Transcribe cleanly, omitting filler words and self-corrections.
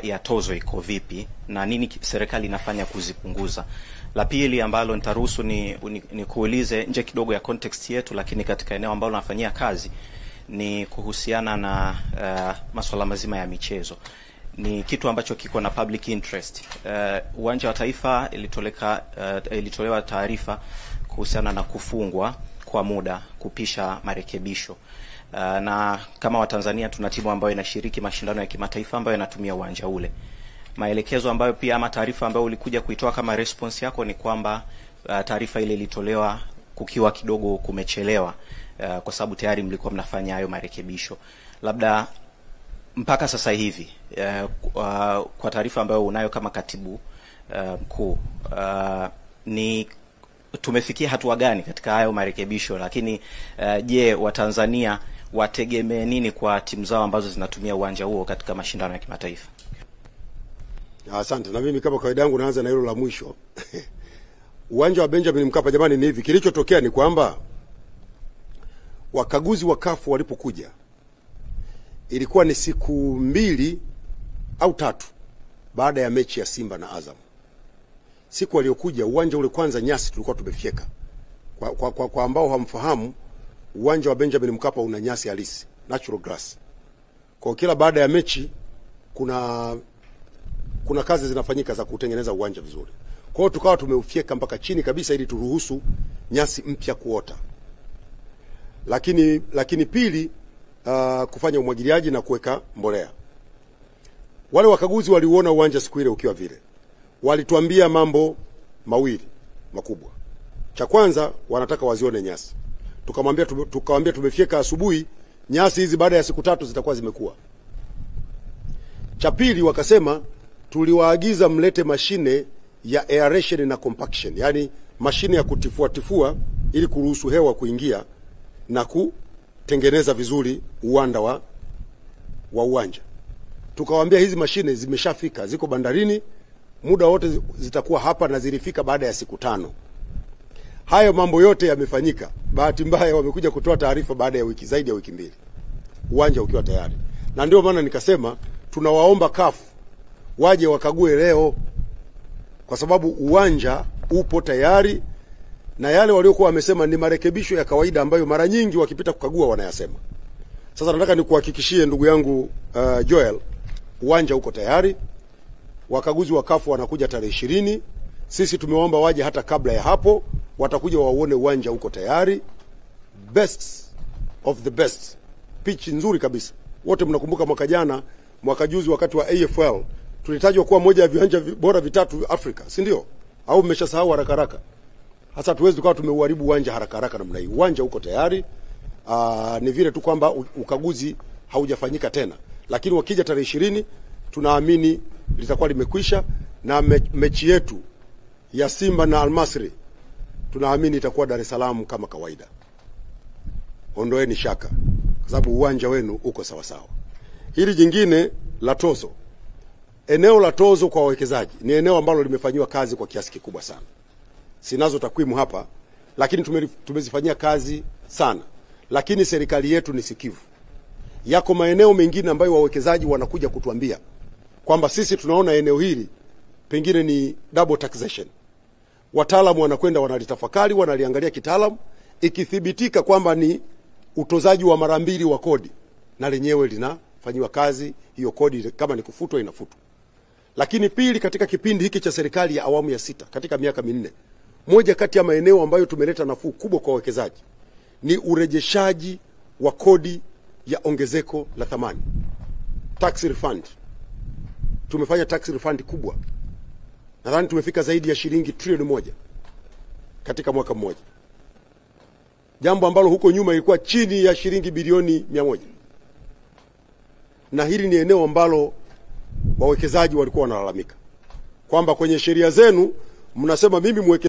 ya tozo iko vipi na nini serikali inafanya kuzipunguza. La pili ambalo nitaruhusu ni kuulize nje kidogo ya context yetu, lakini katika eneo ambalo nafanyia kazi ni kuhusiana na masuala mazima ya michezo. Ni kitu ambacho kiko na public interest. Uwanja wa Taifa ilitolewa taarifa kuhusiana na kufungwa kwa muda kupisha marekebisho. Na kama Watanzania tuna timu ambayo inashiriki mashindano ya kimataifa ambayo inatumia uwanja ule. Maelekezo ambayo pia ama taarifa ambayo ulikuja kuitoa kama response yako ni kwamba taarifa ile ilitolewa kukiwa kidogo kumechelewa, kwa sababu tayari mlikuwa mnafanya hayo marekebisho. Labda mpaka sasa hivi kwa taarifa ambayo unayo kama katibu mkuu, ni tumefikia hatua gani katika hayo marekebisho? Lakini je, Watanzania wategemee nini kwa timu zao ambazo zinatumia uwanja huo katika mashindano ya kimataifa? Asante. Na mimi kama kawaida yangu naanza na hilo la mwisho. Uwanja wa Benjamin Mkapa, jamani, ni hivi. Kilichotokea ni kwamba wakaguzi wa CAF walipokuja, ilikuwa ni siku 2 au 3 baada ya mechi ya Simba na Azam. Siku waliokuja, uwanja ule kwanza nyasi tulikuwa tumefyeka. Kwa ambao hamfahamu, uwanja wa Benjamin Mkapa una nyasi halisi, natural grass. Kwa kila baada ya mechi kuna kazi zinafanyika za kutengeneza uwanja vizuri. Kwa hiyo tukawa tumeufyeka mpaka chini kabisa ili turuhusu nyasi mpya kuota. Lakini pili, kufanya umwagiliaji na kuweka mbolea. Wale wakaguzi waliuona uwanja siku ile ukiwa vile. Walituambia mambo mawili makubwa. Cha kwanza, wanataka wazione nyasi. Tukamwambia tumefyeka asubuhi, nyasi hizi baada ya siku 3 zitakuwa zimekuwa. Cha pili, wakasema tuliwaagiza mlete mashine ya aeration na compaction, yani mashine ya kutifua ili kuruhusu hewa kuingia na kutengeneza vizuri uwanda wa uwanja. Tukawaambia hizi mashine zimeshafika, ziko bandarini, muda wote zitakuwa hapa, na zilifika baada ya siku 5. Hayo mambo yote yamefanyika. Bahati mbaya wamekuja kutoa taarifa baada ya zaidi ya wiki 2, uwanja ukiwa tayari. Na ndio maana nikasema tunawaomba CAF waje wakague leo, kwa sababu uwanja upo tayari, na yale waliokuwa wamesema ni marekebisho ya kawaida ambayo mara nyingi wakipita kukagua wanayasema. Sasa nataka nikuhakikishie ndugu yangu Joel, uwanja uko tayari. Wakaguzi wa CAF wanakuja tarehe 20. Sisi tumeomba waje hata kabla ya hapo, watakuja waone uwanja uko tayari. Best of the best. Pitch nzuri kabisa. Wote mnakumbuka mwaka juzi wakati wa AFL tulitajwa kuwa moja ya viwanja bora 3 Afrika, si ndio? Au mmeshasahau haraka? Hasa tuwezi tukawa tumeuharibu uwanja haraka namna hii. Uwanja uko tayari. Ni vile tu kwamba ukaguzi haujafanyika tena. Lakini wakija tarehe 20 tunaamini litakuwa limekwisha, na mechi yetu ya Simba na Al-Masri tunaamini itakuwa Dar es Salaam kama kawaida. Ondoeni shaka, kwa sababu uwanja wenu uko sawa sawa. Hili jingine la tozo. Eneo la tozo kwa wawekezaji ni eneo ambalo limefanywa kazi kwa kiasi kikubwa sana. Sinazo takwimu hapa, lakini tumezifanyia kazi sana. Lakini serikali yetu ni sikivu. Yako maeneo mengine ambayo wawekezaji wanakuja kutuambia kwamba sisi tunaona eneo hili pengine ni double taxation. Wataalamu wanakwenda wanalitafakari, wanaliangalia kitaalamu, ikithibitika kwamba ni utozaji wa mara 2 wa kodi, na lenyewe linafanywa kazi hiyo kodi, kama ni kufutwa inafutwa. Lakini pili, katika kipindi hiki cha serikali ya awamu ya 6 katika miaka 4, moja kati ya maeneo ambayo tumeleta nafuu kubwa kwa wawekezaji ni urejeshaji wa kodi ya ongezeko la thamani, tax refund. Tumefanya tax refund kubwa. Nadhani tumefika zaidi ya shilingi trilioni 1 katika mwaka mmoja. Jambo ambalo huko nyuma ilikuwa chini ya shilingi bilioni 100. Na hili ni eneo ambalo wawekezaji walikuwa wanalalamika kwamba kwenye sheria zenu mnasema mimi